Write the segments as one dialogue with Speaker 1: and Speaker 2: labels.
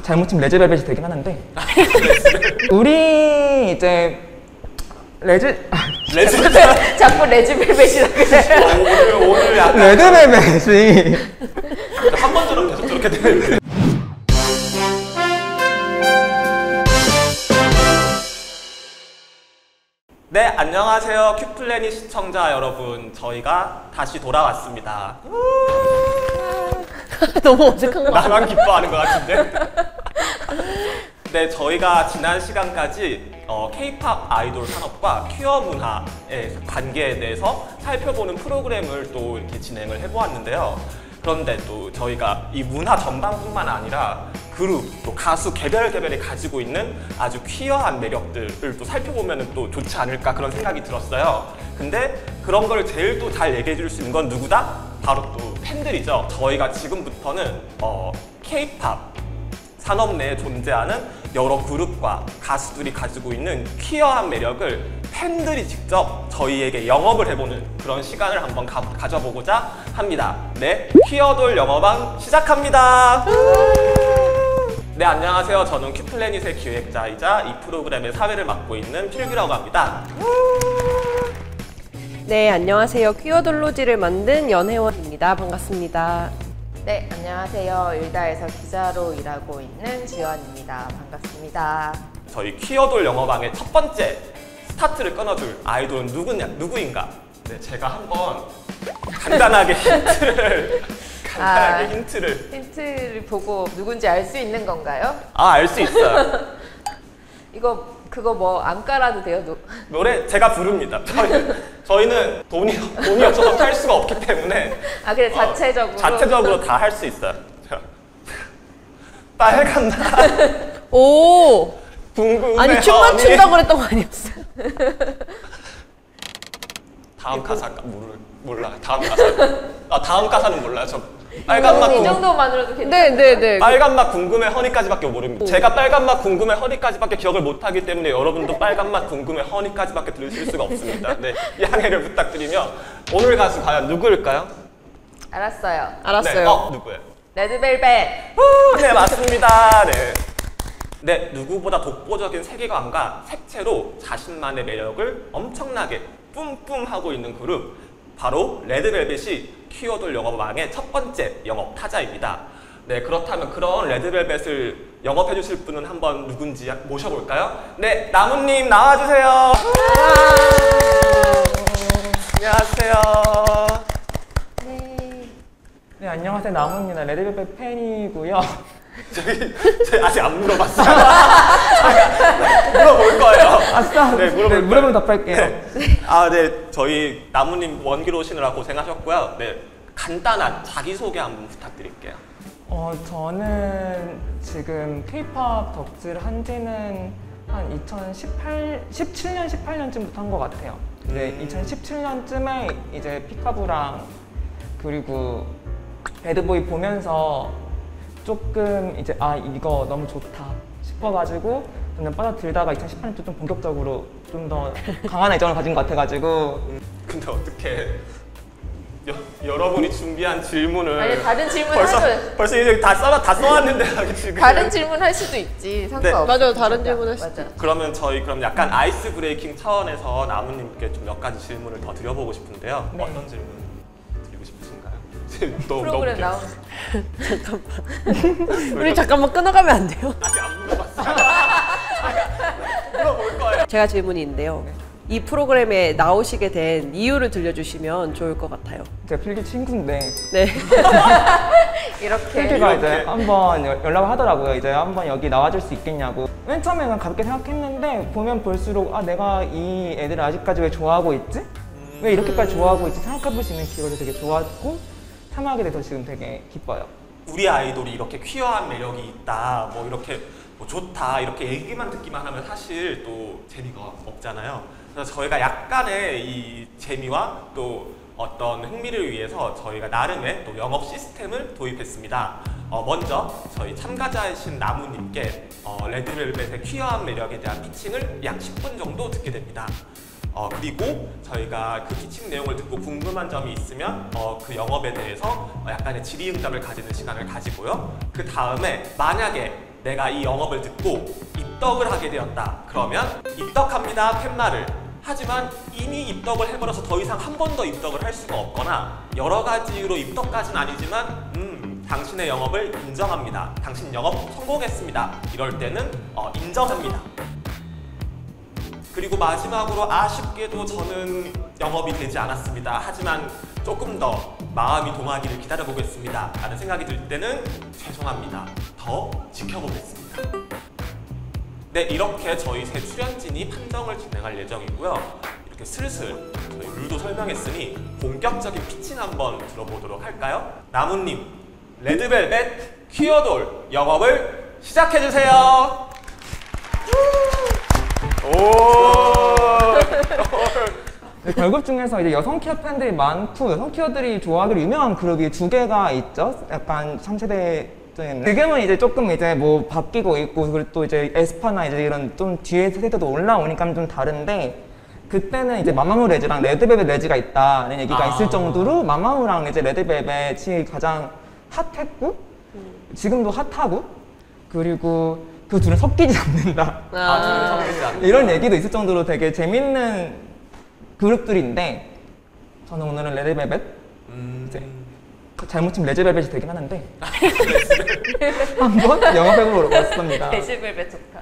Speaker 1: 잘못 치면 레즈벨벳이 되긴 하는데 우리 이제
Speaker 2: 레즈벨벳
Speaker 3: 자꾸 레즈벨벳이라 그래.
Speaker 2: 오늘 약간
Speaker 1: 레드벨벳이
Speaker 2: 한 번처럼 계속 저렇게 되는데. 네, 안녕하세요. 큐플래닛 시청자 여러분. 저희가 다시 돌아왔습니다.
Speaker 3: 너무 어색한 거 같아.
Speaker 2: 나만 기뻐하는 것 같은데? 네, 저희가 지난 시간까지 K-POP 아이돌 산업과 퀴어 문화의 관계에 대해서 살펴보는 프로그램을 또 이렇게 진행을 해보았는데요. 그런데 또 저희가 이 문화 전반뿐만 아니라 그룹, 또 가수 개별이 가지고 있는 아주 퀴어한 매력들을 또 살펴보면 또 좋지 않을까 그런 생각이 들었어요. 근데 그런 걸 제일 또 잘 얘기해 줄 수 있는 건 누구다? 바로 또 팬들이죠. 저희가 지금부터는 K-POP 산업 내에 존재하는 여러 그룹과 가수들이 가지고 있는 퀴어한 매력을 팬들이 직접 저희에게 영업을 해보는 그런 시간을 한번 가져보고자 합니다. 네, 퀴어돌 영어방 시작합니다. 네, 안녕하세요. 저는 큐플래닛의 기획자이자 이 프로그램의 사회를 맡고 있는 필규라고 합니다.
Speaker 3: 네, 안녕하세요. 퀴어돌로지를 만든 연혜원입니다. 반갑습니다.
Speaker 4: 네, 안녕하세요. 일다에서 기자로 일하고 있는 지원입니다. 반갑습니다.
Speaker 2: 저희 퀴어돌 영어방의 첫 번째 스타트를 끊어줄 아이돌은 누구인가? 네, 제가 한번 간단하게 힌트를
Speaker 4: 보고 누군지 알 수 있는 건가요?
Speaker 2: 알 수 있어요.
Speaker 4: 그거 뭐 안 깔아도 돼요?
Speaker 2: 노래 제가 부릅니다. 저희는 돈이 없어서 탈 수가 없기 때문에
Speaker 4: 그래, 자체적으로
Speaker 2: 다 할 수 있어요. 빨간 날
Speaker 3: 오!
Speaker 2: 궁금해.
Speaker 3: 아니, 춤만 춘다고 그랬던 거 아니었어요?
Speaker 2: 다음 가사가 몰라요. 다음 가사는 몰라요. 저 빨간 맛
Speaker 4: 이 정도만으로도 괜찮아요.
Speaker 3: 네.
Speaker 2: 빨간 맛 궁금해 허니까지밖에 모릅니다. 제가 빨간 맛 궁금해 허니까지밖에 기억을 못하기 때문에 여러분도 빨간 맛 궁금해 허니까지밖에 들으실 수가 없습니다. 네, 양해를 부탁드리며 오늘 가수 과연 누구일까요?
Speaker 4: 알았어요.
Speaker 3: 알았어요.
Speaker 2: 네, 누구예요?
Speaker 4: 레드벨벳.
Speaker 2: 네, 맞습니다. 네, 누구보다 독보적인 세계관과 색채로 자신만의 매력을 엄청나게 뿜뿜하고 있는 그룹, 바로 레드벨벳이 퀴어돌 영업왕의 첫 번째 영업 타자입니다. 네, 그렇다면 그런 레드벨벳을 영업해 주실 분은 한번 누군지 모셔볼까요? 네, 나무님 나와주세요. 안녕하세요.
Speaker 1: 네, 안녕하세요. 나무입니다. 레드벨벳 팬이고요.
Speaker 2: 저희 아직 안 물어봤어요. 물어볼 거예요.
Speaker 1: 아싸!
Speaker 2: 네,
Speaker 1: 물어보면 답할게요.
Speaker 2: 네, 저희 나무님 원기로 오시느라 고생하셨고요. 네, 간단한 자기소개 한번 부탁드릴게요.
Speaker 1: 저는 지금 K-POP 덕질을 한 지는 한 2017년, 18년쯤부터 한 것 같아요. 이제 2017년쯤에 이제 피카부랑 그리고 배드보이 보면서 조금 이제 이거 너무 좋다 싶어가지고 그냥 빠져들다가 2018년쯤 좀 본격적으로 좀 더 강한 애정을 가진 것 같아가지고.
Speaker 2: 근데 어떻게 여러분이 준비한 질문을
Speaker 4: 아니, 다른 질문
Speaker 2: 벌써 이제 다 써왔는데 지금
Speaker 4: 다른 질문 할 수도 있지. 상관없어.
Speaker 3: 맞아요. 다른 질문 할 수도
Speaker 4: 있지.
Speaker 2: 그러면 저희 약간 아이스 브레이킹 차원에서 나무님께 좀 몇 가지 질문을 더 드려보고 싶은데요.
Speaker 1: 네.
Speaker 2: 어떤 질문 드리고 싶으신가요?
Speaker 4: 프로그램 나온.
Speaker 3: 우리 잠깐만 끊어가면 안 돼요?
Speaker 2: 아직 안 물어봤어요. 물어볼 거예요.
Speaker 3: 제가 질문이 있는데요. 이 프로그램에 나오시게 된 이유를 들려주시면 좋을 것 같아요.
Speaker 1: 제가 필기 친구인데
Speaker 3: 네.
Speaker 1: 필기가 이제 한번 연락을 하더라고요. 이제 한번 여기 나와줄 수 있겠냐고. 맨 처음에는 가볍게 생각했는데 보면 볼수록 내가 이 애들을 아직까지 왜 좋아하고 있지? 왜 이렇게까지 좋아하고 있지? 생각해볼 수 있는 기회가 되게 좋았고 참여하게 돼서 지금 되게 기뻐요.
Speaker 2: 우리 아이돌이 이렇게 퀴어한 매력이 있다, 뭐 이렇게 좋다 이렇게 얘기만 듣기만 하면 사실 또 재미가 없잖아요. 그래서 저희가 약간의 이 재미와 또 어떤 흥미를 위해서 저희가 나름의 또 영업 시스템을 도입했습니다. 먼저 저희 참가자이신 나무님께 레드벨벳의 퀴어한 매력에 대한 피칭을 약 10분 정도 듣게 됩니다. 그리고 저희가 그 피칭 내용을 듣고 궁금한 점이 있으면 그 영업에 대해서 약간의 질의응답을 가지는 시간을 가지고요. 그 다음에 만약에 내가 이 영업을 듣고 입덕을 하게 되었다. 그러면 입덕합니다 팻말을. 하지만 이미 입덕을 해버려서 더 이상 한 번 더 입덕을 할 수가 없거나 여러 가지 이유로 입덕까지는 아니지만 당신의 영업을 인정합니다. 당신 영업 성공했습니다. 이럴 때는 인정합니다. 그리고 마지막으로 아쉽게도 저는 영업이 되지 않았습니다. 하지만 조금 더 마음이 동하기를 기다려보겠습니다. 라는 생각이 들 때는 죄송합니다. 더 지켜보겠습니다. 네, 이렇게 저희 새 출연진이 판정을 진행할 예정이고요. 이렇게 슬슬 저희 룰도 설명했으니 본격적인 피칭 한번 들어보도록 할까요? 나무님, 레드벨벳 퀴어돌 영업을 시작해주세요.
Speaker 1: 걸그룹 중에서 이제 여성 퀴어 팬들이 많고 여성 퀴어들이 좋아하기로 유명한 그룹이 두 개가 있죠. 약간 3세대 지금은 이제 조금 이제 뭐 바뀌고 있고 그리고 또 이제 에스파나 이제 이런 좀 뒤에 세대도 올라오니까 좀 다른데 그때는 이제 마마무 레즈랑 레드벨벳 레즈가 있다는 얘기가 있을 정도로 마마무랑 이제 레드벨벳이 가장 핫했고 지금도 핫하고 그리고 그 둘은 섞이지 않는다. 이런 얘기도 있을 정도로 되게 재밌는 그룹들인데 저는 오늘은 레드벨벳 이제 잘못 치면 레즈벨벳이 되긴 하는데 한번 영업해보러 왔습니다.
Speaker 4: 레즈벨벳 좋다.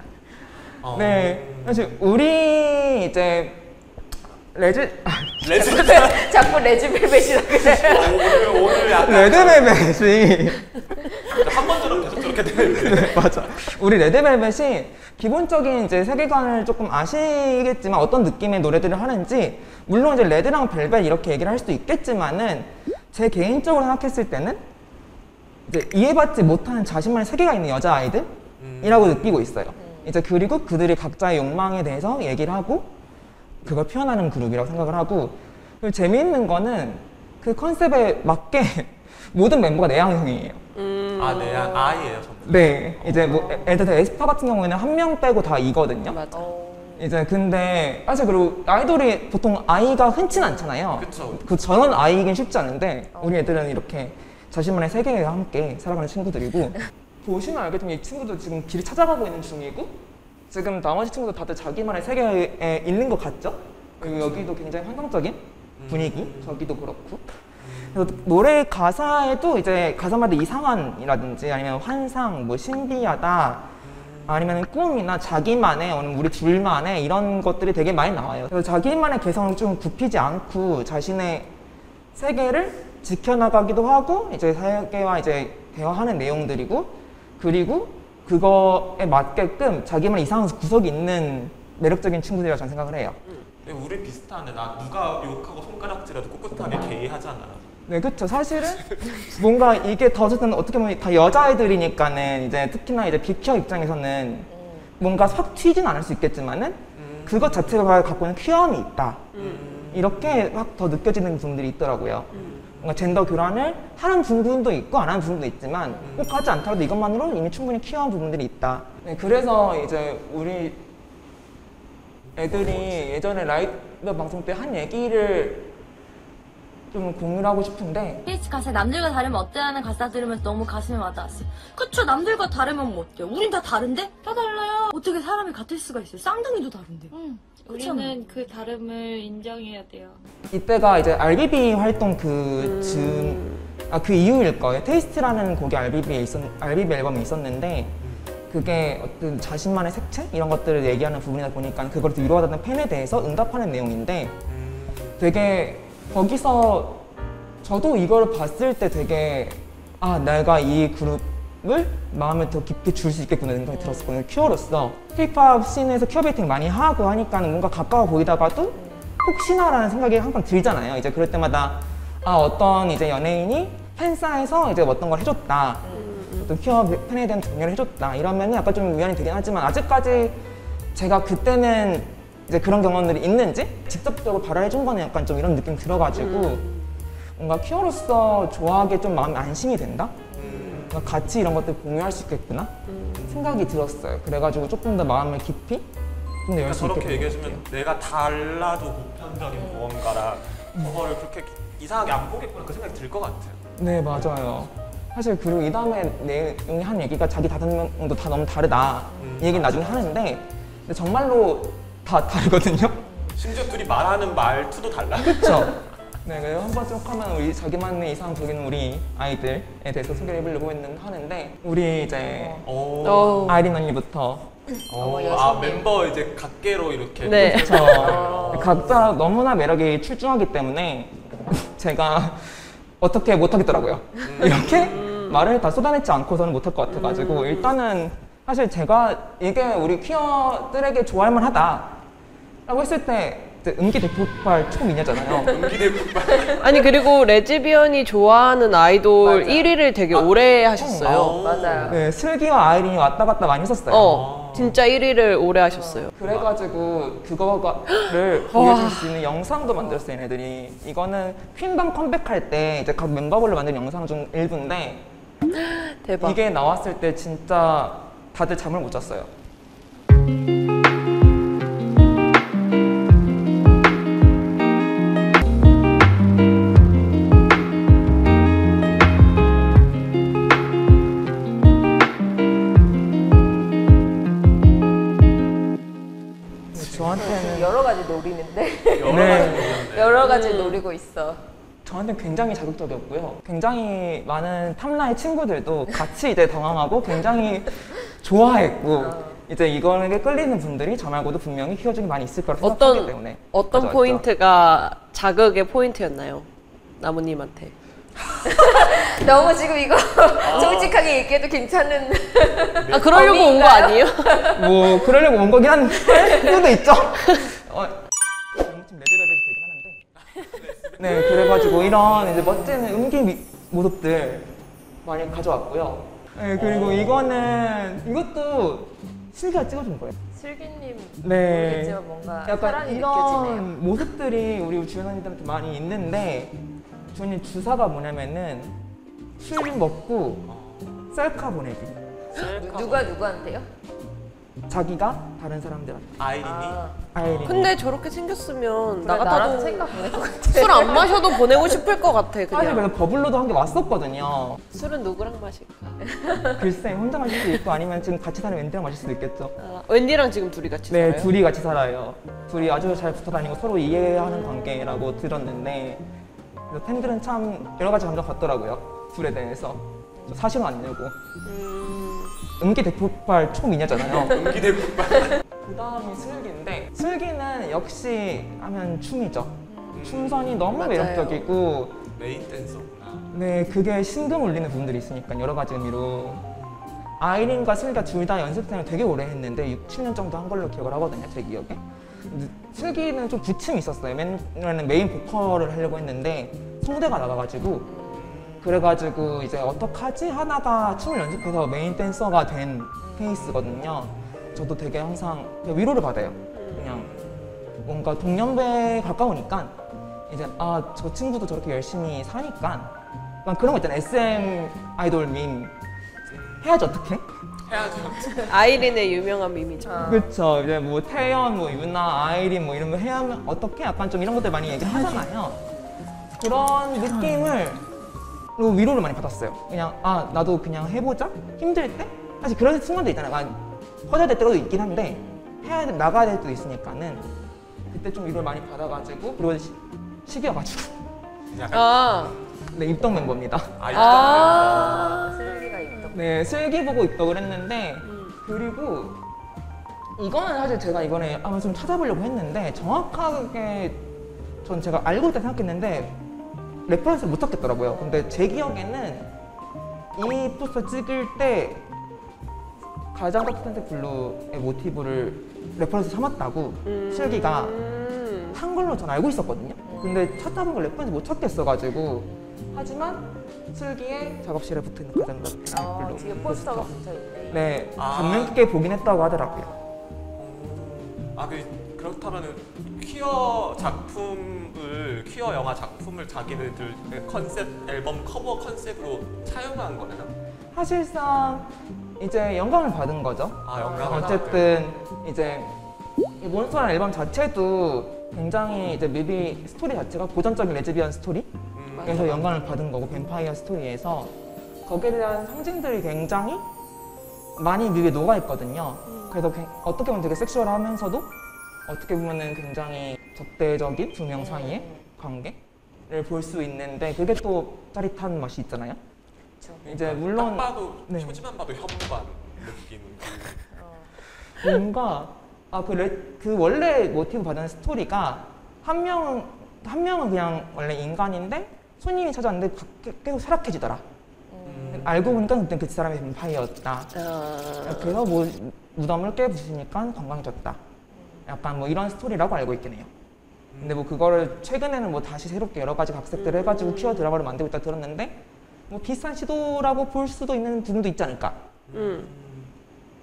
Speaker 1: 네, 사실 우리 이제
Speaker 2: 레즈벨벳
Speaker 4: 자꾸 레즈벨벳이라 그래.
Speaker 2: 오늘 약간
Speaker 1: 레드벨벳이
Speaker 2: 한 번처럼 계속 저렇게 되는데.
Speaker 1: 네, 맞아. 우리 레드벨벳이 기본적인 이제 세계관을 조금 아시겠지만 어떤 느낌의 노래들을 하는지 물론 이제 레드랑 벨벳 이렇게 얘기를 할 수도 있겠지만은 제 개인적으로 생각했을 때는 이제 이해받지 못하는 자신만의 세계가 있는 여자 아이들이라고 느끼고 있어요. 이제 그리고 그들이 각자의 욕망에 대해서 얘기를 하고 그걸 표현하는 그룹이라고 생각을 하고 그리고 재미있는 거는 그 컨셉에 맞게 모든 멤버가 내향형이에요.
Speaker 2: 내향 아이예요, 전부.
Speaker 1: 네, 이제 뭐 예를 들어 에스파 같은 경우에는 한 명 빼고 다 이거든요.
Speaker 3: 맞아.
Speaker 1: 이제 근데 사실 그리고 아이돌이 보통 아이가 흔치는 않잖아요.
Speaker 2: 그쵸.
Speaker 1: 그 전원 아이이긴 쉽지 않은데 우리 애들은 이렇게 자신만의 세계와 함께 살아가는 친구들이고 보시면 알겠지만 이 친구들 지금 길을 찾아가고 있는 중이고 지금 나머지 친구들 다들 자기만의 세계에 있는 것 같죠? 그리고 여기도 굉장히 환상적인 분위기, 저기도 그렇고 그래서 노래 가사에도 이제 가사마다 이상한이라든지 아니면 환상, 뭐 신비하다 아니면 꿈이나 자기만의 우리 둘만의 이런 것들이 되게 많이 나와요. 그래서 자기만의 개성을 좀 굽히지 않고 자신의 세계를 지켜나가기도 하고 이제 세계와 이제 대화하는 내용들이고 그리고 그거에 맞게끔 자기만의 이상한 구석이 있는 매력적인 친구들이라고 저는 생각을 해요.
Speaker 2: 우리 비슷하네. 나 누가 욕하고 손가락질해도 꿋꿋하게 게이 하잖아.
Speaker 1: 네, 그렇죠. 사실은 뭔가 이게 더 어쨌든 어떻게 보면 다 여자애들이니까는 이제 특히나 이제 비큐어 입장에서는 뭔가 확 튀진 않을 수 있겠지만은 그것 자체가 갖고 있는 퀴어함이 있다. 이렇게 확 더 느껴지는 부분들이 있더라고요. 뭔가 젠더 교란을 하는 부분도 있고 안 하는 부분도 있지만 꼭 하지 않더라도 이것만으로는 이미 충분히 퀴어한 부분들이 있다. 네, 그래서 이제 우리 애들이 예전에 라이브 방송 때 한 얘기를 좀 공유를 하고 싶은데
Speaker 5: 페이스 가사에 남들과 다르면 어때라는 가사 들으면서 너무 가슴에 와닿았어요. 그쵸, 남들과 다르면 뭐 어때요? 우린 다 다른데? 다 달라요. 어떻게 사람이 같을 수가 있어요? 쌍둥이도 다른데.
Speaker 6: 우리는 그 다름을 인정해야 돼요.
Speaker 1: 이때가 이제 RBB 활동 그 이후일 거예요. 테이스트라는 곡이 RBB 앨범에 있었는데 그게 어떤 자신만의 색채? 이런 것들을 얘기하는 부분이다 보니까 그걸 위로하다는 팬에 대해서 응답하는 내용인데 되게 거기서 저도 이걸 봤을 때 되게 내가 이 그룹을 마음에 더 깊게 줄 수 있겠구나 생각이 들었었거든요. 큐어로서 K-POP 씬에서 큐어 베이팅 많이 하고 하니까 뭔가 가까워 보이다가도 혹시나라는 생각이 항상 들잖아요. 이제 그럴 때마다 어떤 이제 연예인이 팬사에서 이제 어떤 걸 해줬다. 어떤 큐어 팬에 대한 격려를 해줬다. 이러면 약간 좀 위안이 되긴 하지만 아직까지 제가 그때는 이제 그런 경험들이 있는지 직접적으로 발화해준 거는 약간 좀 이런 느낌이 들어가지고 뭔가 큐어로서 좋아하기에 좀 마음이 안심이 된다? 뭔가 같이 이런 것들 공유할 수 있겠구나? 생각이 들었어요. 그래가지고 조금 더 마음을 깊이 좀 더 열 수 있게
Speaker 2: 저렇게
Speaker 1: 된 것
Speaker 2: 얘기해주면
Speaker 1: 같아요.
Speaker 2: 내가 달라도 보편적인 무언가라 그거를 그렇게 이상하게 안 보겠구나 그 생각이 들 것 같아요.
Speaker 1: 네, 맞아요. 사실 그리고 이 다음에 내용이 한 얘기가 자기 다른 명도 다 너무 다르다 이 얘기는 나중에 하는데 근데 정말로 다 다르거든요.
Speaker 2: 심지어 둘이 말하는 말투도 달라.
Speaker 1: 그렇죠. 네, 그래서 한 번쯤 하면 우리 자기만의 이상 보이는 우리 아이들에 대해서 소개를 해보려고 하는데 우리 이제 아이린 언니부터
Speaker 2: 멤버 이제 각계로 이렇게.
Speaker 3: 네.
Speaker 1: 그렇죠. 각자 너무나 매력이 출중하기 때문에 제가 어떻게 못하겠더라고요. 이렇게 말을 다 쏟아내지 않고서는 못할 것 같아가지고 일단은 사실 제가 이게 우리 퀴어들에게 좋아할 만하다 라고 했을 때 음기 대폭발 초미녀잖아요.
Speaker 2: 음기 대폭발.
Speaker 3: 아니 그리고 레즈비언이 좋아하는 아이돌
Speaker 4: 맞아.
Speaker 3: 1위를 되게 오래 하셨어요.
Speaker 4: 맞아요.
Speaker 1: 네, 슬기와 아이린이 왔다 갔다 많이 했었어요.
Speaker 3: 진짜 1위를 오래 하셨어요.
Speaker 1: 그래가지고 그거를 보여줄 수 있는 영상도 만들었어요, 얘네들이. 이거는 퀸덤 컴백할 때 이제 각 멤버별로 만든 영상 중 일부인데
Speaker 3: 대박.
Speaker 1: 이게 나왔을 때 진짜 다들 잠을 못 잤어요. 저한테는
Speaker 4: 여러 가지 노리는데
Speaker 1: 네,
Speaker 4: 여러 가지 노리고 있어.
Speaker 1: 저한테는 굉장히 자극적이었고요. 굉장히 많은 탐라의 친구들도 같이 이제 당황하고 굉장히 좋아했고 이제 이거에 끌리는 분들이 저 말고도 분명히 퀴어 중에 많이 있을 거라고 생각하기 때문에
Speaker 3: 어떤
Speaker 1: 가져왔죠.
Speaker 3: 포인트가 자극의 포인트였나요? 나무님한테.
Speaker 4: 너무 지금 이거 솔직하게 얘기해도 괜찮은.
Speaker 3: 아 그러려고 온 거 아니에요?
Speaker 1: 뭐 그러려고 온 거긴 한데 수도 있죠. 지금 레드벨벳이 되긴 하는데. 네, 그래가지고 이런 이제 멋진 음기 모습들 많이 가져왔고요. 네, 그리고 이것도 슬기가 찍어준 거예요.
Speaker 4: 슬기님
Speaker 1: 네.
Speaker 4: 모르겠지만 뭔가
Speaker 1: 약간
Speaker 4: 사랑이
Speaker 1: 이런
Speaker 4: 느껴지네요.
Speaker 1: 모습들이 우리 주연 언니들한테 많이 있는데 주연이 주사가 뭐냐면은 술 먹고 셀카 보내기.
Speaker 4: 누가 누구한테요?
Speaker 1: 자기가 다른 사람들한테.
Speaker 2: 아이린이.
Speaker 1: 아이린.
Speaker 3: 근데 저렇게 생겼으면 나
Speaker 4: 나라도
Speaker 3: 같아도
Speaker 4: 생각 보낼 것 같아.
Speaker 3: 술 안 마셔도 보내고 싶을 것 같아
Speaker 1: 사실
Speaker 3: 그냥.
Speaker 1: 그래서 버블로도 한 게 왔었거든요.
Speaker 3: 술은 누구랑 마실까?
Speaker 1: 글쎄 혼자 마실 수도 있고 아니면 지금 같이 사는 웬디랑 마실 수도 있겠죠.
Speaker 3: 웬디랑 지금 둘이 같이
Speaker 1: 네,
Speaker 3: 살아요?
Speaker 1: 둘이 같이 살아요. 둘이 아주 잘 붙어 다니고 서로 이해하는 관계라고 들었는데 그래서 팬들은 참 여러 가지 감정 같더라고요. 둘에 대해서. 저 사실은 아니고. 음기 대폭발 초미녀잖아요.
Speaker 2: 음기 대폭발.
Speaker 1: 그 다음이 슬기인데 슬기는 역시 하면 춤이죠. 춤선이 너무
Speaker 3: 맞아요.
Speaker 1: 매력적이고
Speaker 2: 메인 댄서구나.
Speaker 1: 네, 그게 심금 울리는 부분들이 있으니까 여러 가지 의미로 아이린과 슬기가 둘 다 연습생을 되게 오래 했는데 6, 7년 정도 한 걸로 기억을 하거든요, 제 기억에. 근데 슬기는 좀 부침이 있었어요. 왜냐면 메인 보컬을 하려고 했는데 성대가 나가가지고 그래가지고 이제 어떡하지 하다가 춤을 연습해서 메인 댄서가 된 케이스거든요. 저도 되게 항상 위로를 받아요. 그냥 뭔가 동년배에 가까우니까 이제 아, 저 친구도 저렇게 열심히 사니까 약간 그런 거 있잖아요. SM 아이돌 밈 해야지 어떡해?
Speaker 2: 해야죠.
Speaker 3: 아이린의 유명한 밈이죠.
Speaker 1: 그쵸. 이제 뭐 태연, 뭐 유나, 아이린 뭐 이런 거 해야 하면 어떻게 약간 좀 이런 것들 많이 얘기하잖아요. 그런 느낌을 위로를 많이 받았어요. 그냥 아, 나도 그냥 해보자? 힘들 때? 사실 그런 순간도 있잖아요. 약간 퍼져야 될 때도 있긴 한데 나가야 될 때도 있으니까는 그때 좀 위로를 많이 받아가지고 그리고 시기여가지고
Speaker 3: 아,
Speaker 1: 네, 입덕 멤버입니다.
Speaker 4: 슬기가 입덕.
Speaker 1: 네, 슬기 보고 입덕을 했는데 그리고 이거는 사실 제가 이번에 한번 좀 찾아보려고 했는데 정확하게 전 제가 알고 있다 생각했는데 레퍼런스를 못 찾겠더라고요. 근데 제 기억에는 이 포스터 찍을 때 가장 따뜻한 블루의 모티브를 레퍼런스 삼았다고 슬기가 한 걸로 전 알고 있었거든요. 근데 찾아본 걸 레퍼런스 못 찾겠어가지고 하지만 슬기의 작업실에 붙어있는 가장 따뜻한 블루
Speaker 4: 뒤에 포스터가 붙어있네.
Speaker 1: 네,
Speaker 2: 아.
Speaker 1: 감명 깊게 보긴 했다고 하더라고요.
Speaker 2: 그렇다면은 퀴어 작품을 퀴어 영화 작품을 자기네들 컨셉 앨범 커버 컨셉으로 사용한 거네요.
Speaker 1: 사실상 이제 영감을 받은 거죠.
Speaker 2: 아, 영감을
Speaker 1: 어쨌든 이제 이 몬스터라는 앨범 자체도 굉장히 이제 뮤비 스토리 자체가 고전적인 레즈비언 스토리? 그래서 영감을 받은 거고 뱀파이어 스토리에서 거기에 대한 상징들이 굉장히 많이 뮤비에 녹아있거든요. 그래서 어떻게 보면 되게 섹슈얼하면서도 어떻게 보면은 굉장히 적대적인 두 명 사이의 관계를 볼 수 있는데 그게 또 짜릿한 맛이 있잖아요. 이제 물론
Speaker 2: 딱 봐도
Speaker 1: 네.
Speaker 2: 표지만 봐도 현무관 느낌.
Speaker 1: 뭔가 그 원래 모티브 받은 스토리가 한 명은 그냥 원래 인간인데 손님이 찾아왔는데 계속 사락해지더라. 알고 보니까 그때 그 사람이 뱀파이어였다. 그래서 뭐 무덤을 깨부수니까 건강해졌다. 약간 뭐 이런 스토리라고 알고 있긴 해요. 근데 뭐 그거를 최근에는 뭐 다시 새롭게 여러 가지 각색들을 해가지고 퀴어 드라마를 만들고 있다 들었는데 뭐 비슷한 시도라고 볼 수도 있는 부분도 있지 않을까.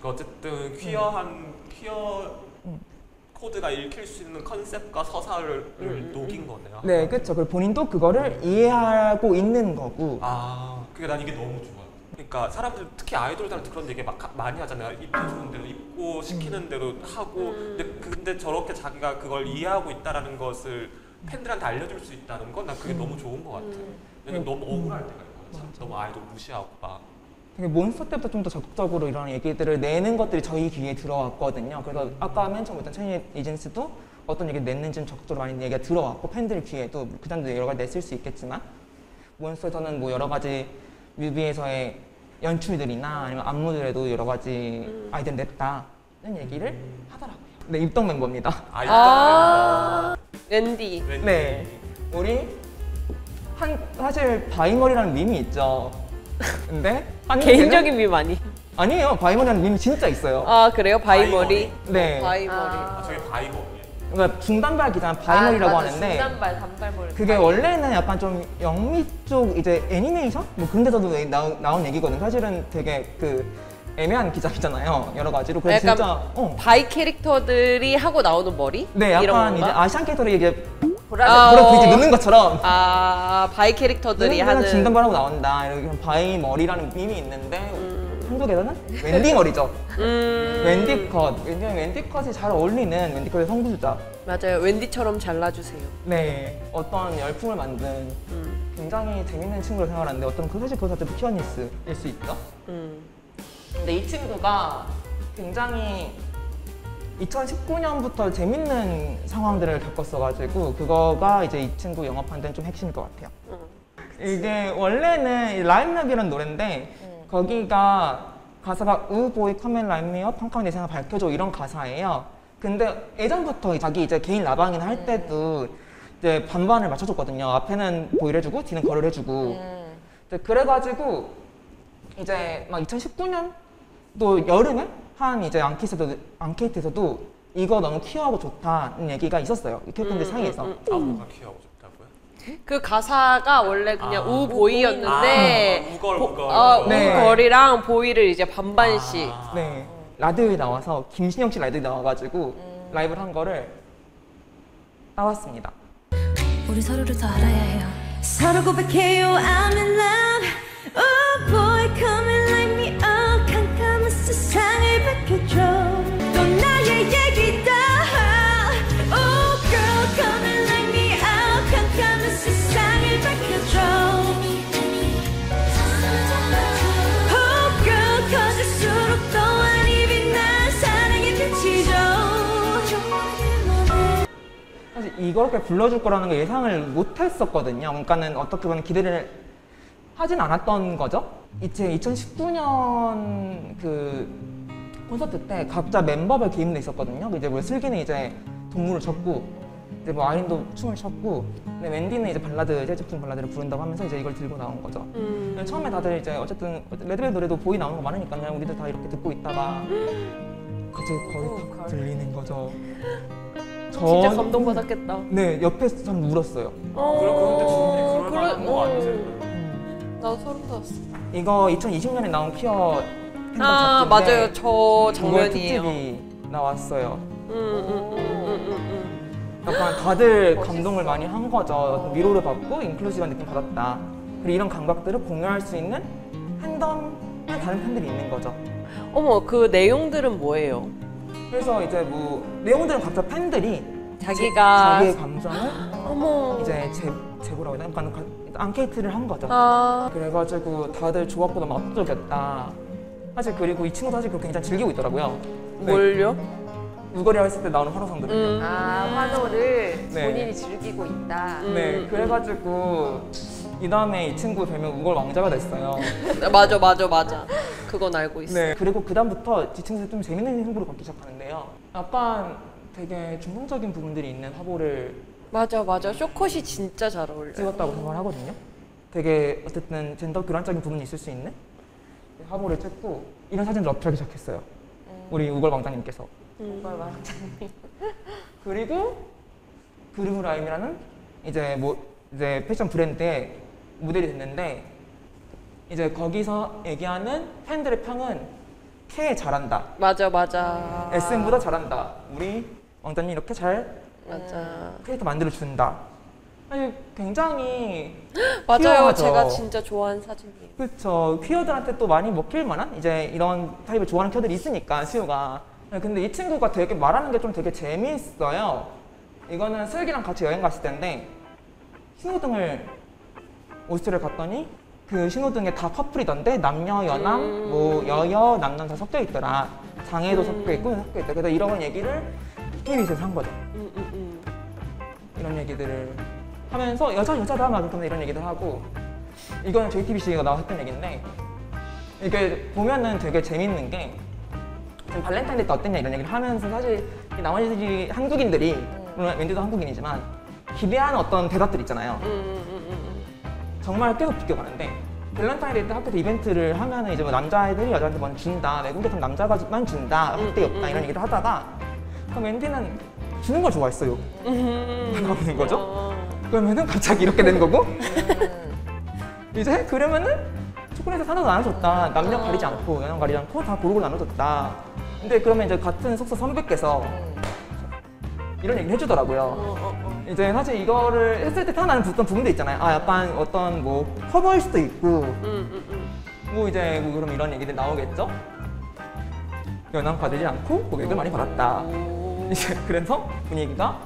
Speaker 2: 어쨌든 퀴어 코드가 읽힐 수 있는 컨셉과 서사를 녹인 거네요.
Speaker 1: 네, 그렇죠. 그리고 본인도 그거를 이해하고 있는 거고.
Speaker 2: 그게 난 이게 너무 좋아요. 그러니까 사람들 특히 아이돌들한테 그런 얘기 많이 하잖아요. 입혀주는 대로 입고 시키는 대로 하고 근데 저렇게 자기가 그걸 이해하고 있다라는 것을 팬들한테 알려줄 수 있다는 건 난 그게 너무 좋은 것 같아요. 왜냐면 너무 억울할 때가 있거든요. 너무 아이돌 무시하고 막.
Speaker 1: 되게 몬스터 때부터 좀 더 적극적으로 이런 얘기들을 내는 것들이 저희 귀에 들어왔거든요. 그래서 아까 맨 처음 했던 체니 에이전스도 어떤 얘기를 냈는지는 적극적으로 많이 얘기가 들어왔고 팬들 귀에도 그 다음도 여러 가지 냈을 수 있겠지만 몬스터에서는 뭐 여러 가지 뮤비에서의 연출들이나 아니면 안무들에도 여러 가지 아이디어를 냈다는 얘기를 하더라고요. 네, 입덕 멤버입니다.
Speaker 3: 웬디.
Speaker 1: 네, 우리 사실 바이머리라는 밈이 있죠. 근데
Speaker 3: 개인적인 밈 아니?
Speaker 1: 아니에요. 바이머리라는 밈이 진짜 있어요.
Speaker 3: 아 그래요? 바이머리?
Speaker 1: 네.
Speaker 3: 바이머리.
Speaker 2: 저게 바이거.
Speaker 1: 그러니까 중단발 기자는 바이머리라고 하는데
Speaker 4: 중단발, 단발머리.
Speaker 1: 그게 원래는 약간 좀 영미 쪽 이제 애니메이션? 뭐 그런 데서도 나온 얘기거든. 사실은 되게 그 애매한 기자이잖아요. 여러 가지로. 그래서
Speaker 3: 약간
Speaker 1: 진짜
Speaker 3: 바이 캐릭터들이 하고 나오는 머리?
Speaker 1: 네,
Speaker 3: 이런
Speaker 1: 약간
Speaker 3: 건가?
Speaker 1: 이제 아시안 캐릭터를 이게
Speaker 4: 보라색.
Speaker 1: 보라 넣는 것처럼
Speaker 3: 바이 캐릭터들이 하는
Speaker 1: 중단발하고 나온다. 이렇게 바이 머리라는 밈이 있는데 한국에서는 웬디 머리죠. 웬디 컷. 왜냐면 웬디 컷이 잘 어울리는 웬디 컷의 성부주자.
Speaker 3: 맞아요. 웬디처럼 잘라주세요.
Speaker 1: 네, 어떤 열풍을 만든 굉장히 재밌는 친구를 생각하는데 사실 그거 자체도 피어니스일 수 있죠. 근데 이 친구가 굉장히 2019년부터 재밌는 상황들을 겪었어가지고 그거가 이제 이 친구 영업하는 데는 좀 핵심일 것 같아요. 이게 원래는 라임랩이라는 노래인데 거기가 가사가 우보이 커맨 라임미어 팡팡 내 생각 밝혀줘 이런 가사예요. 근데 예전부터 자기 이제 개인 라방이나 할 때도 이제 반반을 맞춰줬거든요. 앞에는 보이를 해주고 뒤는 걸을 해주고. 그래가지고 이제 막 2019년도 여름에 한 이제 앙케이트에서도 이거 너무 퀴어하고 좋다는 얘기가 있었어요. 퀴어 팬들 사이에서.
Speaker 2: 뭐가 퀴어하고 좋다고요?
Speaker 3: 그 가사가 원래 그냥 우보이였는데
Speaker 1: 네.
Speaker 3: 우걸이랑 보이를 이제 반반씩
Speaker 1: 네. 라디오에 나와서 김신영 씨 라디오에 나와가지고 라이브를 한 거를 따왔습니다.
Speaker 5: 우리 서로를 더 알아야 해요.
Speaker 7: 서로 고백해요 I'm in love Oh boy come and light me up 캄캄한 세상을 밝혀줘 또 나의 얘기다 Oh girl come and light me up 캄캄한 세상을 밝혀줘 Oh girl 커질수록 또한 입이 난 사랑의 빛이죠
Speaker 1: 사실 이렇게 불러줄 거라는 걸 예상을 못 했었거든요. 그러니까는 어떻게 보면 기대를 하진 않았던 거죠. 이제 2019년 그 콘서트 때 각자 멤버별 개인도 있었거든요. 이제 뭐 슬기는 이제 동물을 췄고, 이제 뭐 아린도 춤을 췄고, 근데 웬디는 이제 발라드, 재즈풍 발라드를 부른다고 하면서 이제 이걸 들고 나온 거죠. 처음에 다들 이제 어쨌든 레드벨 노래도 보이 나오는 거 많으니까 그냥 우리들 다 이렇게 듣고 있다가 갑자기 거의 탁 들리는 거죠.
Speaker 3: 진짜 감동받았겠다.
Speaker 1: 네, 옆에서 전 울었어요.
Speaker 2: 그런데 충분히 그럴 만한 거 아니세요?
Speaker 3: 나도 소름 돋았어.
Speaker 1: 이거 2020년에 나온 퀴어 팬덤
Speaker 3: 아
Speaker 1: 잡지인데
Speaker 3: 맞아요. 저
Speaker 1: 그거의
Speaker 3: 장면이에요.
Speaker 1: 특집이 나왔어요. 약간 다들 감동을 많이 한 거죠. 위로를 받고 인클루시브한 느낌 받았다. 그리고 이런 감각들을 공유할 수 있는 팬덤의 다른 팬들이 있는 거죠.
Speaker 3: 어머 그 내용들은 뭐예요?
Speaker 1: 그래서 이제 뭐 내용들은 각자 팬들이
Speaker 3: 자기가
Speaker 1: 자기의 감정을
Speaker 3: 어머.
Speaker 1: 이제 제보라고 해야 되나? 약간 앙케이트를 한 거죠.
Speaker 3: 아.
Speaker 1: 그래가지고 다들 조합보다 막 압도적이었다. 사실 그리고 이 친구도 사실 그걸 굉장히 즐기고 있더라고요. 네.
Speaker 3: 뭘요?
Speaker 1: 우거리를 했을 때 나오는 환호성들을요.
Speaker 4: 아, 환호를
Speaker 1: 네.
Speaker 4: 본인이 즐기고 있다.
Speaker 1: 네, 그래가지고 이 다음에 이 친구 별명 우걸 왕자가 됐어요.
Speaker 3: 맞아. 그건 알고 있어.
Speaker 1: 네, 그리고 그 다음부터 지층에서 좀 재밌는 행보로 바뀌기 시작하는데요. 약간 되게 중성적인 부분들이 있는 화보를
Speaker 3: 맞아. 쇼컷이 진짜 잘 어울려.
Speaker 1: 찍었다고 생각을 하거든요. 되게 어쨌든 젠더 교란적인 부분이 있을 수 있는 화보를 찍고 이런 사진을 어필하기 시작했어요. 우리 우걸 왕자님께서.
Speaker 4: 정말 왕자님.
Speaker 1: 그리고 그루브라임이라는 이제 패션 브랜드의 모델이 됐는데 이제 거기서 얘기하는 팬들의 평은 K 잘한다.
Speaker 3: 맞아.
Speaker 1: SM보다 잘한다. 우리 왕자님 이렇게 잘
Speaker 3: 맞아.
Speaker 1: 캐릭터 만들어 준다. 사실 굉장히
Speaker 3: 맞아요.
Speaker 1: 퀴어하죠.
Speaker 3: 제가 진짜 좋아하는 사진이에요.
Speaker 1: 그렇죠. 퀴어들한테 또 많이 먹힐 만한 이제 이런 타입을 좋아하는 퀴어들이 있으니까 수요가. 근데 이 친구가 되게 말하는 게 좀 되게 재미있어요. 이거는 슬기랑 같이 여행 갔을 때인데 신호등을 오스트리아를 갔더니 그 신호등에 다 커플이던데 남녀 여남 뭐 여여 남남 다 섞여 있더라. 장애도 섞여 있고 섞여 있다. 그래서 이런 얘기를 KBS에서 한 거죠. 이런 얘기들을 하면서 여자다 막 이런 얘기들 하고 이거는 JTBC가 나와서 했던 얘기인데 이게 보면은 되게 재밌는 게 발렌타인데이 때 어땠냐 이런 얘기를 하면서 사실 이 나머지 한국인들이 물론 웬디도 한국인이지만 기대하는 어떤 대답들 있잖아요. 정말 계속 비껴가는데 발렌타인데이 때 학교에서 이벤트를 하면은 이제 뭐 남자애들이 여자한테 먼저 준다, 외국에선 남자만 준다, 확대 없다 이런 얘기를 하다가 그럼 웬디는 주는 걸 좋아했어요. 나오는 거죠. 그러면은 갑자기 이렇게 되는 거고 이제 그러면은 초콜릿을 하나도 나눠줬다. 남녀 가리지 않고 여성 가리지 않고 다 고루고루 나눠줬다. 근데 그러면 이제 같은 숙소 선배께서 이런 얘기를 해주더라고요. 이제 사실 이거를 했을 때 태어나는 어떤 부분도 있잖아요. 아 약간 어떤 뭐 커버일 수도 있고 뭐 이제 뭐 그럼 이런 얘기들 나오겠죠. 연한 받지 않고 고객을 많이 받았다. 이제 그래서 분위기가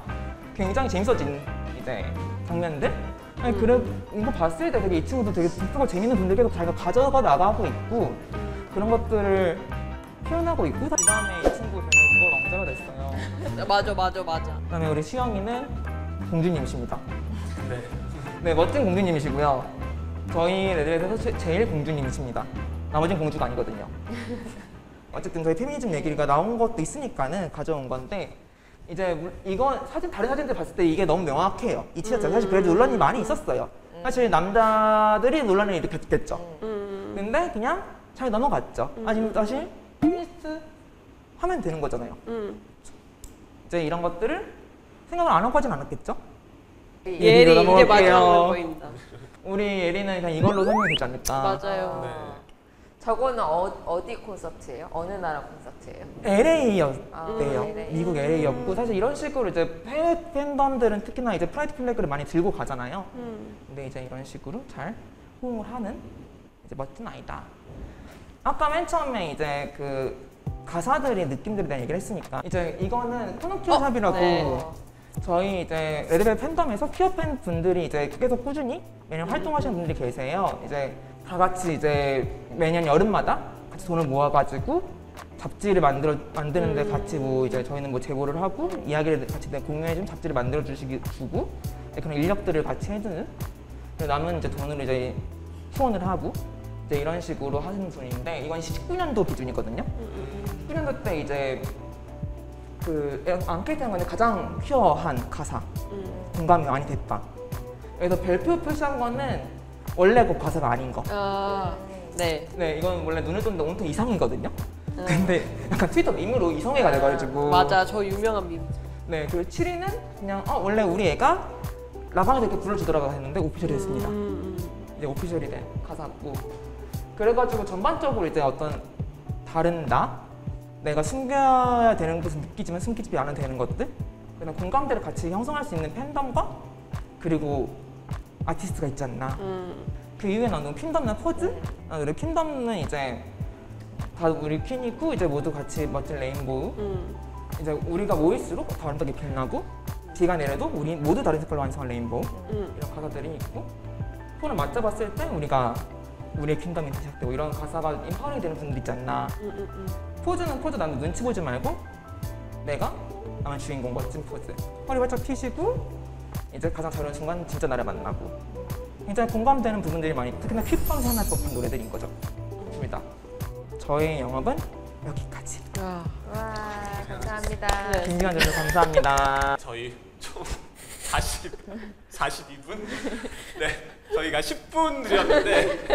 Speaker 1: 굉장히 재밌어진 이제 장면들. 아니 그래 이거 봤을 때 되게 이 친구도 되게 독특하고 재밌는 분들 계속 자기가 가져가 나가고 있고 그런 것들을 표현하고 있고 그 다음에 이 친구 별명 우걸 왕자가 됐어요.
Speaker 3: 맞아.
Speaker 1: 그다음에 우리 시영이는 공주님이십니다.
Speaker 2: 네.
Speaker 1: 네, 멋진 공주님이시고요. 저희 레드벨벳에서 제일 공주님이십니다. 나머지는 공주가 아니거든요. 어쨌든 저희 페미니즘 얘기가 나온 것도 있으니까는 가져온 건데 이제 이건 다른 사진들 봤을 때 이게 너무 명확해요. 이 티셔츠 사실 그래도 논란이 많이 있었어요. 사실 남자들이 논란을 일으켰겠죠. 근데 그냥 잘 넘어갔죠. 아니면 사실 페미니스트 하면 되는 거잖아요. 이제 이런 것들을 생각을 안 하고 하진 않았겠죠?
Speaker 3: 예리 이제 마지막으로 보인다.
Speaker 1: 우리 예리는 그냥 이걸로 설명이 되지 않을까.
Speaker 3: 맞아요.
Speaker 2: 네.
Speaker 4: 저거는 어디 콘서트예요? 어느 나라 콘서트예요?
Speaker 1: LA였대요.
Speaker 4: 아, LA.
Speaker 1: 미국 LA였고 사실 이런 식으로 이제 해외 팬덤들은 특히나 이제 프라이드 플래그를 많이 들고 가잖아요. 근데 이제 이런 식으로 잘 호응을 하는 이제 멋진 아이다. 아까 맨 처음에 이제 그 가사들의 느낌들에 대한 얘기를 했으니까 이제 이거는 코노키오 샵이라고
Speaker 3: 네.
Speaker 1: 저희 이제 레드벨벳 팬덤에서 퀴어 팬 분들이 이제 계속 꾸준히 매년 활동하시는 분들이 계세요. 이제 다 같이 이제 매년 여름마다 같이 돈을 모아가지고 잡지를 만드는데 같이 뭐 이제 저희는 뭐 제보를 하고 이야기를 같이 공유해주면 잡지를 만들어 주고 그런 인력들을 같이 해주는 남은 이제 돈으로 이제 후원을 하고 이제 이런 식으로 하시는 분인데 이건 19년도 기준이거든요. 19년도 때 이제 그 앙케이트한 건데 가장 퀴어한 가사 공감이 많이 됐다. 그래서 별표 표시한 거는 원래 그 가사가 아닌 거.
Speaker 3: 네.
Speaker 1: 네, 이건 원래 눈을 떴는데 온통 이상이거든요. 근데 약간 트위터 밈으로 이성애가 돼가지고.
Speaker 3: 맞아, 저 유명한 밈.
Speaker 1: 네, 그리고 7위는 그냥 원래 우리 애가 라방에서 이렇게 불러주더라고 했는데 오피셜이 됐습니다. 이제 오피셜이 된 가사고. 그래가지고 전반적으로 이제 어떤 다른 내가 숨겨야 되는 것은 느끼지만 숨기지 않아도 되는 것들, 그다음 공감대를 같이 형성할 수 있는 팬덤과 그리고 아티스트가 있지 않나. 그 이후에 나오는 퀸덤나 포즈? 우리 퀸덤은 이제 다 우리 퀸이고 이제 모두 같이 멋진 레인보우. 이제 우리가 모일수록 더 아름답게 빛나고 비가 내려도 우리 모두 다른 색깔로 완성한 레인보우 이런 가사들이 있고 손을 맞잡았을 때 우리가 우리의 킹덤이 시작되고 이런 가사가 인파워링 되는 분들 있지 않나. 포즈는 포즈 나는 눈치 보지 말고 내가 나만 주인공 멋진 포즈 허리 활짝 펴시고 이제 가장 잘 어울리는 순간 진짜 나를 만나고 굉장히 공감되는 부분들이 많이 있고 특히나 힙합 생활 법한 노래들인 거죠. 좋습니다. 저의 영업은 여기까지.
Speaker 3: 아,
Speaker 4: 와, 감사합니다.
Speaker 1: 김기환 대표 감사합니다.
Speaker 2: 저희 총 42분? 네, 저희가 10분 드렸는데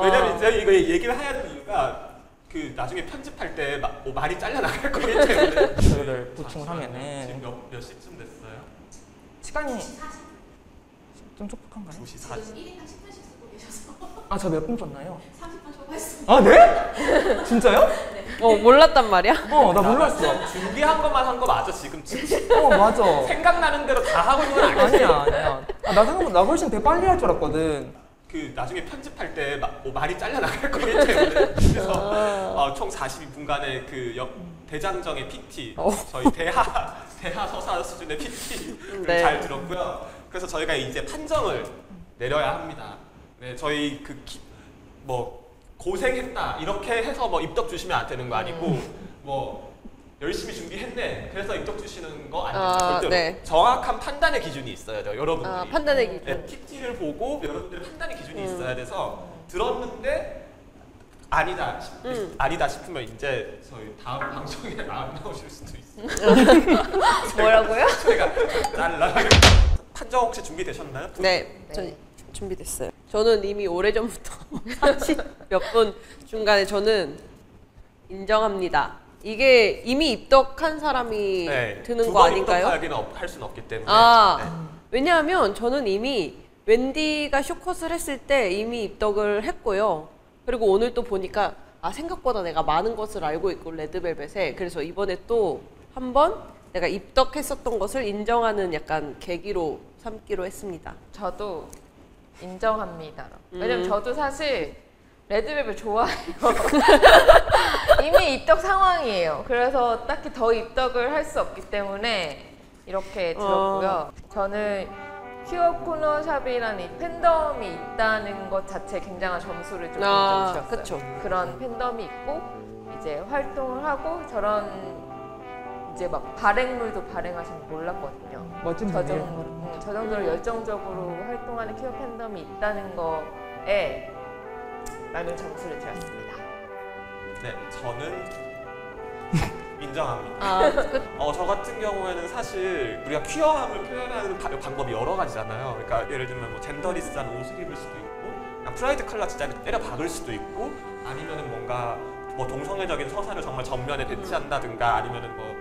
Speaker 2: 왜냐면 제가 이거 얘기를 해야 되는 이유가 그 나중에 편집할 때 말이 잘려 나갈 거기 때문에
Speaker 1: 저를 보충을 하면은
Speaker 2: 지금 몇 시쯤 됐어요?
Speaker 1: 시간이 좀 촉박한가요?
Speaker 2: 2시 40분.
Speaker 1: 아, 저 몇 분 썼나요? 30분 초과했습니다. 아, 네? 진짜요?
Speaker 3: 몰랐단 말이야?
Speaker 1: 나 몰랐어.
Speaker 2: 준비한 것만 한 거 맞아 지금?
Speaker 1: 맞아.
Speaker 2: 생각나는 대로 다 하고 있는 건 아니지?
Speaker 1: 아니야. 나 훨씬 되게 빨리 할 줄 알았거든.
Speaker 2: 그 나중에 편집할 때 말이 잘려 나갈 거기 때문에 그래서 총 42분간의 그 대장정의 PT 저희 대하 서사 수준의 PT를
Speaker 3: 네.
Speaker 2: 잘 들었고요. 그래서 저희가 이제 판정을 내려야 합니다. 네, 저희 뭐 고생했다 이렇게 해서 뭐 입덕 주시면 안 되는 거 아니고 뭐 열심히 준비했네 그래서 입덕 주시는 거 아니에요. 절대로.
Speaker 3: 네.
Speaker 2: 정확한 판단의 기준이 있어야 돼요, 여러분들이.
Speaker 3: 판단의 기준.
Speaker 2: 네, PT를 보고 여러분들의 판단의 기준이 있어야 돼서 들었는데 아니다 싶으면 이제 저희 다음 방송에 안 나오실 수도 있어요.
Speaker 4: 뭐라고요?
Speaker 2: 저희가 잘라. 판정 혹시 준비되셨나요?
Speaker 3: 네, 전 준비됐어요. 저는 이미 오래전부터 30몇 분 중간에 저는 인정합니다. 이게 이미 입덕한 사람이 드는 거 아닌가요?
Speaker 2: 입덕하기는 할 수는 없기 때문에.
Speaker 3: 왜냐하면 저는 이미 웬디가 쇼컷을 했을 때 이미 입덕을 했고요. 그리고 오늘 또 보니까 생각보다 내가 많은 것을 알고 있고 레드벨벳에 그래서 이번에 또 한 번 내가 입덕했었던 것을 인정하는 약간 계기로 삼기로 했습니다.
Speaker 4: 저도 인정합니다. 왜냐면 저도 사실 레드벨벳 좋아해요. 이미 입덕 상황이에요. 그래서 딱히 더 입덕을 할 수 없기 때문에 이렇게 들었고요. 저는 퀴어 코너샵이라는 이 팬덤이 있다는 것 자체에 굉장한 점수를 좀 주었어요.
Speaker 3: 그쵸.
Speaker 4: 그런 팬덤이 있고 이제 활동을 하고 저런 이제 막 발행물도 발행하시는 거 몰랐거든요.
Speaker 1: 멋진
Speaker 4: 저
Speaker 1: 분이에요.
Speaker 4: 정도로 열정적으로 활동하는 퀴어 팬덤이 있다는 거에 많은 점수를 드렸습니다.
Speaker 2: 네, 저는 인정합니다. 저 같은 경우에는 사실 우리가 퀴어함을 표현하는 방법이 여러 가지잖아요. 그러니까 예를 들면 뭐 젠더리스한 옷을 입을 수도 있고, 그냥 프라이드 컬러 진짜 때려 박을 수도 있고, 아니면은 뭔가 뭐 동성애적인 서사를 정말 전면에 배치한다든가, 아니면은 뭐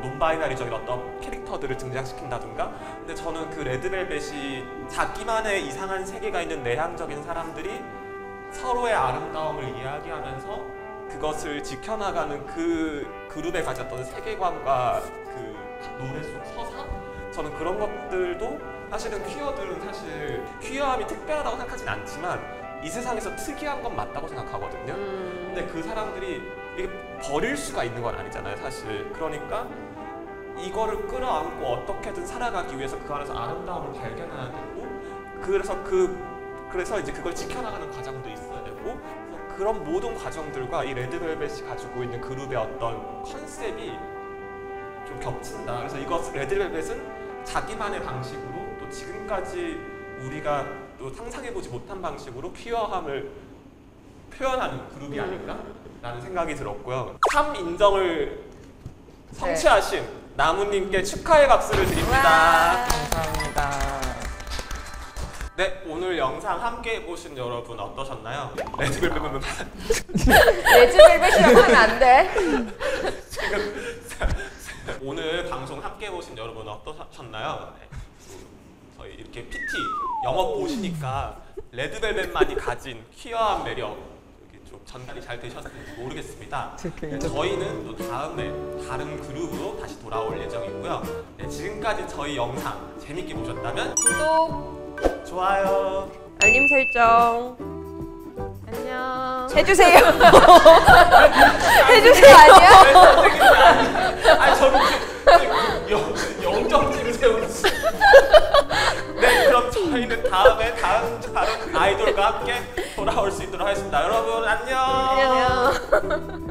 Speaker 2: 논바이너리적인 어떤 캐릭터들을 등장시킨다든가. 근데 저는 그 레드벨벳이 자기만의 이상한 세계가 있는 내향적인 사람들이 서로의 아름다움을 이야기하면서 그것을 지켜나가는 그 그룹에 가졌던 세계관과 그 노래 속 서사? 저는 그런 것들도 사실은 퀴어들은 사실 퀴어함이 특별하다고 생각하진 않지만 이 세상에서 특이한 건 맞다고 생각하거든요. 근데 그 사람들이 이게 버릴 수가 있는 건 아니잖아요, 사실. 그러니까 이거를 끌어안고 어떻게든 살아가기 위해서 그 안에서 아름다움을 발견해야 되고, 그래서 이제 그걸 지켜나가는 과정도 있어야 되고, 그런 모든 과정들과 이 레드벨벳이 가지고 있는 그룹의 어떤 컨셉이 좀 겹친다. 그래서 이것 레드벨벳은 자기만의 방식으로 또 지금까지 우리가 또 상상해보지 못한 방식으로 퀴어함을 표현하는 그룹이 아닌가라는 생각이 들었고요. 3 인정을 성취하신 나무님께 축하의 박수를 드립니다.
Speaker 1: 감사합니다.
Speaker 2: 네, 오늘 영상 함께 보신 여러분 어떠셨나요? 레드벨벳은
Speaker 4: 레드벨벳이라고 하면 안 돼.
Speaker 2: 지금 오늘 방송 함께 보신 여러분 어떠셨나요? 네. 저희 이렇게 PT 영업 보시니까 레드벨벳만이 가진 퀴어한 매력 좀 전달이 잘 되셨는지 모르겠습니다. 저희는 또 다음에 다른 그룹으로 다시 돌아올 예정이고요. 네, 지금까지 저희 영상 재밌게 보셨다면
Speaker 4: 구독,
Speaker 2: 좋아요,
Speaker 3: 알림 설정
Speaker 4: 안녕.
Speaker 3: 해주세요.
Speaker 4: 해주세요 아니야?
Speaker 2: 아니 저는 다음에 다른 아이돌과 함께 돌아올 수 있도록 하겠습니다. 여러분 안녕.
Speaker 4: 안녕.